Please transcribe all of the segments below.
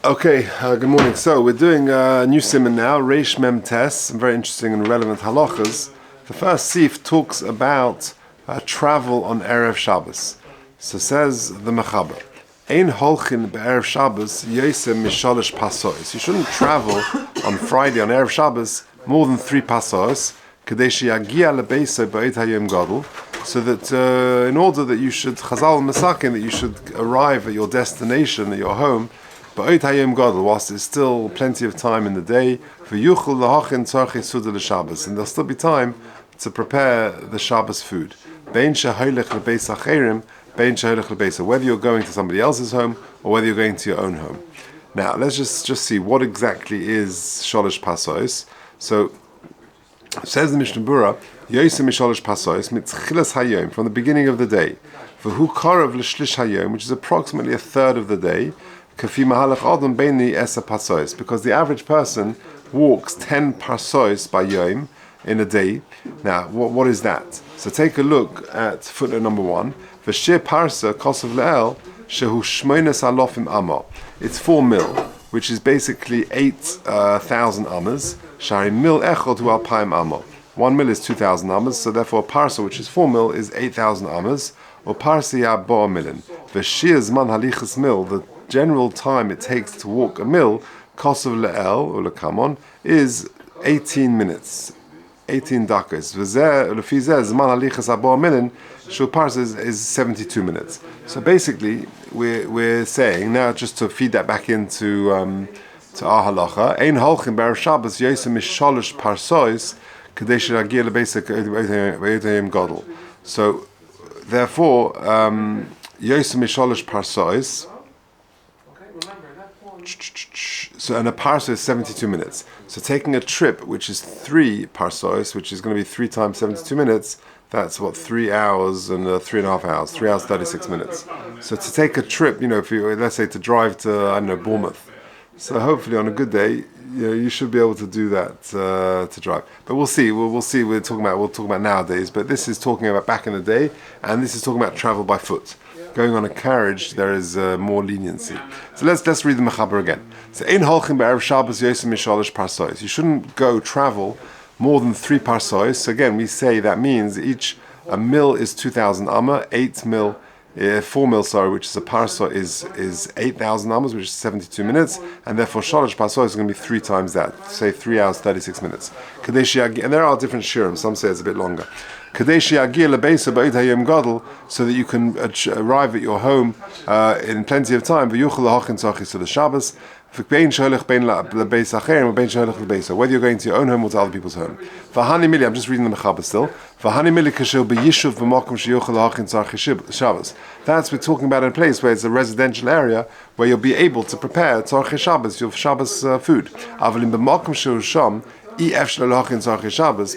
Okay, good morning. So we're doing a new simon now, Reish Mem Tes, some very interesting and relevant halachas. The first sif talks about travel on Erev Shabbos. So says the Mechaber, Ein holchin be'erev Shabbos yosem mishalish pasos. You shouldn't travel on Friday on Erev Shabbos more than 3 pasos, kedei sheyagia lebeisa b'eit hayom gadol, so that in order that you should chazal mesakin, that you should arrive at your destination, at your home, b'eit hayom gadol, whilst there's still plenty of time in the day, v'yuchel lahachin tzarchei suda l'Shabbos, and there'll still be time to prepare the Shabbos food. Bein shehoilech lebeis acherim, bein shehoilech lebeisa, whether you're going to somebody else's home or whether you're going to your own home. Now, let's just see what exactly is shalish pasos. So, says the Mishnah Berurah, Yosem mishalish pasos mitchilas hayom, from the beginning of the day, v'hu karav l'shlish hayom, which is approximately a third of the day, kafi mahalach adam beini esa pasos, because the average person walks 10 pasos by yom in a day. Now, what is that? So take a look at footnote number 1. V'shir parsa kosav le'el shehu shmoines alofim amah. It's 4 mil, which is basically 8,000 amas. Shari mil echod hu alpaim amah. 1 mil is 2,000 amas, so therefore parsa, which is 4 mil, is 8,000 amas. Or parsa ya bo milin. V'shir zman halichas mil, the general time it takes to walk a mil, kosav le'el, or lekamon, is 18 minutes. 18 dakas. Zman halichas abo milin, shul parsa is 72 minutes. So basically, we're saying now, just to feed that back into to our halacha, ein holchin be'erev Shabbos yosem mishalish parsos kedei sheyagia lebeisa b'eit hayom gadol. So therefore, yosem mishalish parsos. So and a parsa is 72 minutes. So taking a trip, which is 3 parsos, which is going to be 3 times 72 minutes, that's what, 3 hours and 3.5 hours, 3 hours 36 minutes. So to take a trip, if you, let's say, to drive to, I don't know, Bournemouth. So hopefully on a good day, you should be able to do that to drive. But we'll see. We'll see. We'll talk about nowadays. But this is talking about back in the day, and this is talking about travel by foot. Going on a carriage, there is more leniency. So let's read the Mechaber again. So ein holchin be'erev Shabbos yosem mishalish parsos. You shouldn't go travel more than 3 parsos. So again, we say that means a mil is 2,000 amma, 4 mil, which is a parsa is 8,000 amas, which is 72 minutes, and therefore shalish parsos is going to be 3 times that, say 3 hours 36 minutes. And there are different shirim. Some say it's a bit longer. So that you can arrive at your home in plenty of time. Whether you're going to your own home or to other people's home. I'm just reading the Mechaber still. That's we're talking about a place where it's a residential area where you'll be able to prepare tzarchei Shabbos, your Shabbos food.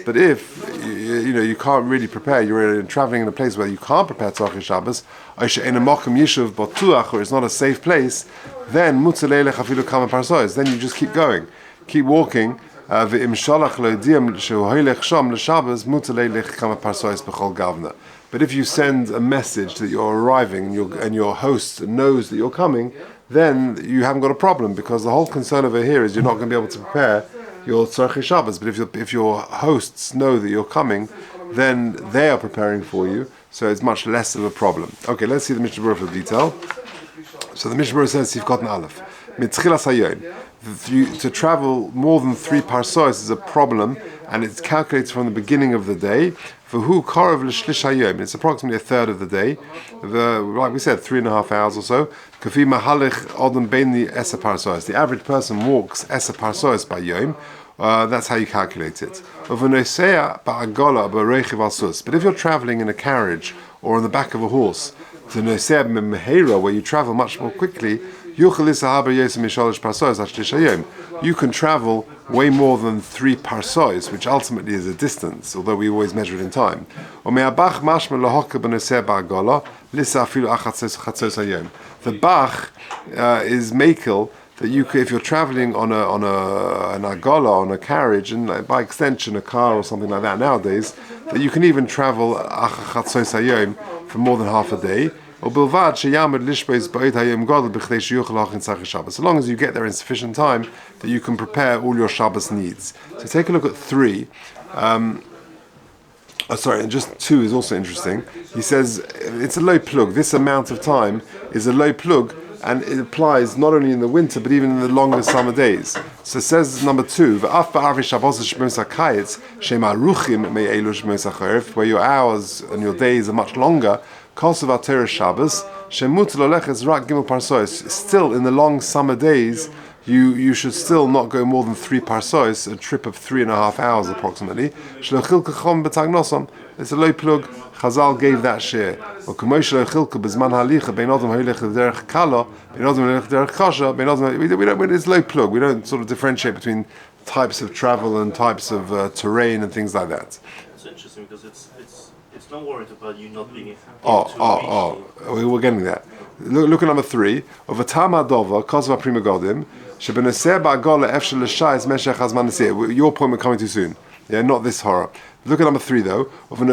But if you can't really prepare, you're traveling in a place where you can't prepare tzarchei Shabbos, or it's not a safe place, then then you just keep going, keep walking. But if you send a message that you're arriving and your host knows that you're coming, then you haven't got a problem, because the whole concern over here is you're not going to be able to prepare your tzarchei Shabbos. But if your hosts know that you're coming, then they are preparing for you, so it's much less of a problem. Okay, let's see the Mishnah Berurah for detail. So the Mishnah Berurah says, you've got an aleph. Mitchilas hayom. To travel more than 3 parsos is a problem, and it's calculated from the beginning of the day. V'hu karav l'shlish hayom. It's approximately a third of the day. Like we said, 3.5 hours or so. Kafi mahalich adam beini esa parsos. The average person walks esa parsos by yom. That's how you calculate it. But if you're traveling in a carriage or on the back of a horse, where you travel much more quickly, you can travel way more than 3 parsos, which ultimately is a distance, although we always measure it in time. The Bach is Makel, that if you're traveling on an agola, on a carriage, and by extension a car or something like that nowadays, that you can even travel for more than half a day. So long as you get there in sufficient time that you can prepare all your Shabbos needs. So take a look at 3. And just 2 is also interesting. He says it's a low plug. This amount of time is a low plug, and it applies not only in the winter but even in the longer summer days. So it says number 2, where your hours and your days are much longer. Still in the long summer days, you should still not go more than 3 parsois, a trip of 3.5 hours approximately. It's a low plug. Chazal gave that share. It's low plug. We don't sort of differentiate between types of travel and types of terrain and things like that. It's interesting because it's not worried about you not being we're getting that. Look at number 3. Your point, we're coming too soon. Yeah, not this horror. Look at number 3 though. When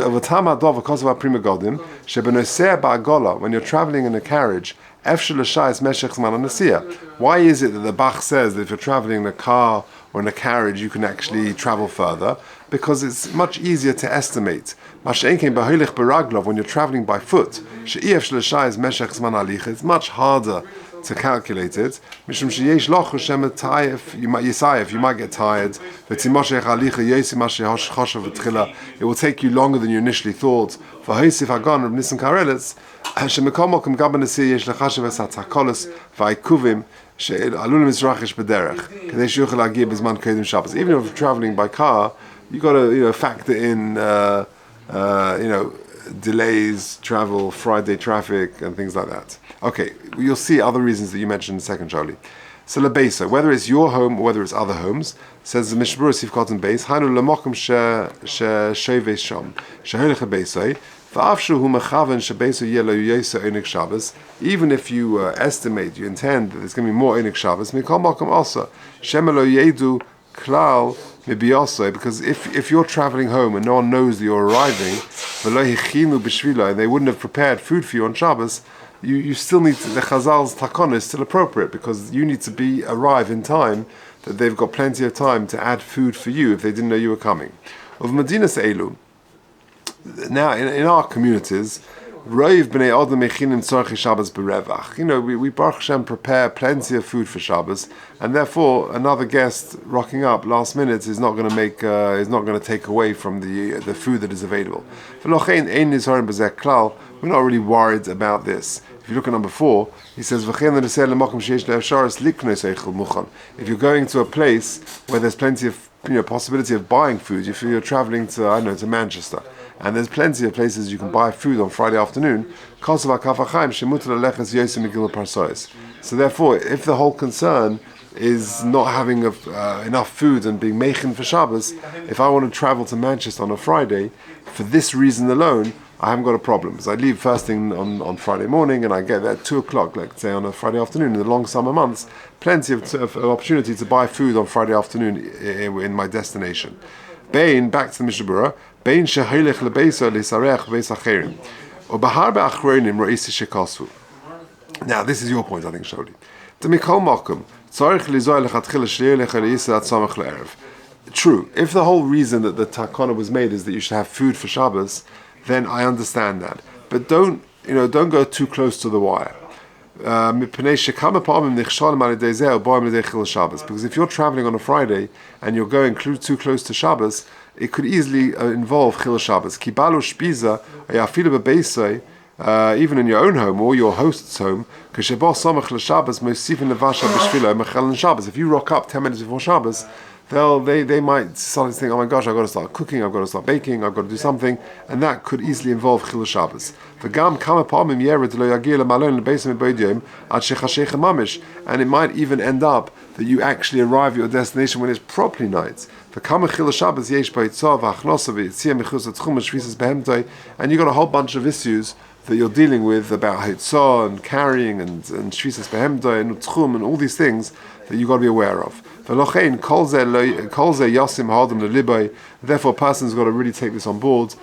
you're traveling in a carriage, why is it that the Bach says that if you're traveling in a car or in a carriage, you can actually travel further? Because it's much easier to estimate. When you're traveling by foot, it's much harder to calculate it. You might get tired. It will take you longer than you initially thought. Even if you're traveling by car, you got to factor in delays, travel, Friday traffic, and things like that. Okay, you'll see other reasons that you mentioned in a second, Charlie. So lebeisa, whether it's your home or whether it's other homes, says the Mishmur Sifkat and Beis, Hainu lemokum shevei sham, sheholech lebeisai, v'afshu hu mechaven shebeisai yelo yesa onik Shabbos. Even if you estimate, you intend that there's going to be more onik Shabbos, mikol mokum also, shemelo yedu klal. Because if you're traveling home and no one knows that you're arriving, and they wouldn't have prepared food for you on Shabbos, you still need to, the Chazal's takon is still appropriate because you need to arrive in time, that they've got plenty of time to add food for you if they didn't know you were coming. Of Medina Se'elu, now in our communities, we Baruch Hashem prepare plenty of food for Shabbos, and therefore another guest rocking up last minute is not going to take away from the food that is available. We're not really worried about this. If you look at number 4, he says, if you're going to a place where there's plenty of possibility of buying food, if you're traveling to Manchester, and there's plenty of places you can buy food on Friday afternoon. So therefore, if the whole concern is not having enough food and being meichin for Shabbos, if I want to travel to Manchester on a Friday, for this reason alone, I haven't got a problem. Because I leave first thing on Friday morning and I get there at 2 o'clock, let's say on a Friday afternoon in the long summer months, plenty of opportunity to buy food on Friday afternoon in my destination. Back to the Mishnah Berurah. Now this is your point, I think, Sholi. True, if the whole reason that the takana was made is that you should have food for Shabbos, then I understand that. But don't go too close to the wire. Because if you're traveling on a Friday and you're going too close to Shabbos, it could easily involve Chil Shabbos. Even in your own home or your host's home, if you rock up 10 minutes before Shabbos, they might suddenly think, oh my gosh, I've got to start cooking, I've got to start baking, I've got to do something, and that could easily involve Chil Shabbos. And it might even end up that you actually arrive at your destination when it's properly night. And you've got a whole bunch of issues that you're dealing with about Hitzah and carrying and Shvisas Behemdai and Tchum and all these things that you've got to be aware of. Therefore, a person's got to really take this on board.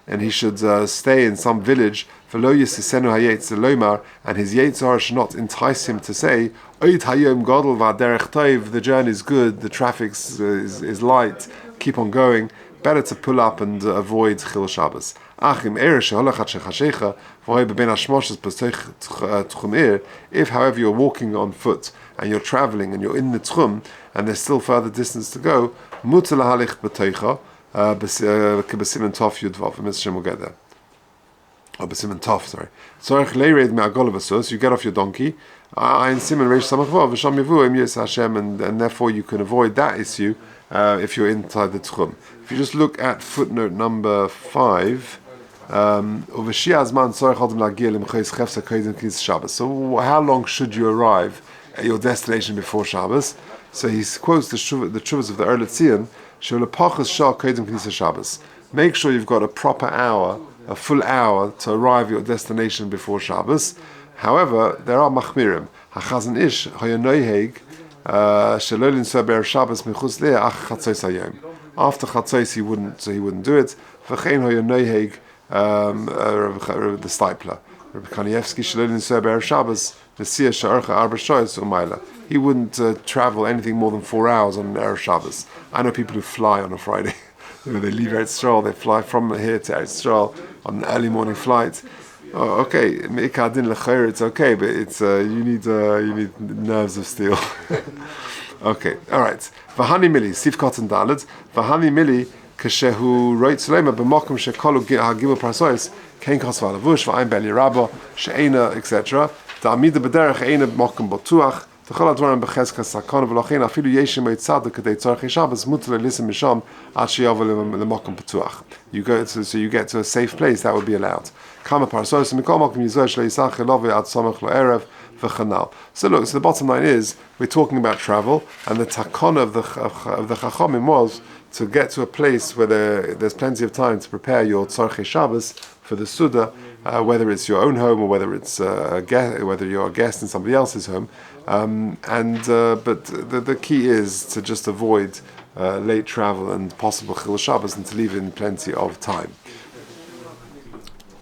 and he should stay in some village. V'lo yisisenu hayetz lomar, and his yetzar should not entice him to say, Oid hayom gadol v'aderech tov, the journey is good, the traffic is light, keep on going. Better to pull up and avoid Chil Shabbos. If, however, you're walking on foot and you're traveling and you're in the Tchum and there's still further distance to go, mutar lahalich b'toicha, b'simen tov yudvav. Mr. will get there. Oh, b'simen tov, sorry. Tzorech leired me'agol v'sus, you get off your donkey, and therefore you can avoid that issue if you're inside the Tchum. If you just look at footnote number 5, so how long should you arrive at your destination before Shabbos? So he quotes the Shuvas of the Erlet Zion, make sure you've got a proper hour, a full hour to arrive at your destination before Shabbos. However, there are machmirim. Hachazan ish hayanoyheg shelolin saber Shabbos mechutz le'ach chatzos hayom. After chatzos he wouldn't do it. V'chein hayanoyheg the stipler. Rabbi Kanievsky shelolin saber Shabbos l'siyah she'archa arba shoyos u'mayla. He wouldn't travel anything more than 4 hours on an Erev Shabbos. I know people who fly on a Friday. They leave Eretz Yisrael, they fly from here to Eretz Yisrael on an early morning flight. Oh, okay, it's okay, but it's you need nerves of steel. Okay, all right. V'hani mili sifkot and dalad. V'hani mili kashehu roit sulema b'mokum shekolu hagimel parsois kein kos v'alavush v'ayin beli rabba she'ena etc. Da'amida b'derech eina b'mokum b'tuach. T'chol advarim b'chezka sakon v'lochein afilu yeshim oitzad k'dei tzorchei Shabbos mutar le'lisim misham ad she'yavo le'mokum b'tuach. You get to a safe place, that would be allowed. So look, so the bottom line is we're talking about travel, and the takon of the Chachamim was to get to a place where there's plenty of time to prepare your tzorchei Shabbos for the Suda, whether it's your own home or whether it's whether you're a guest in somebody else's home. But the key is to just avoid late travel and possible Chil Shabbos and to leave in plenty of time.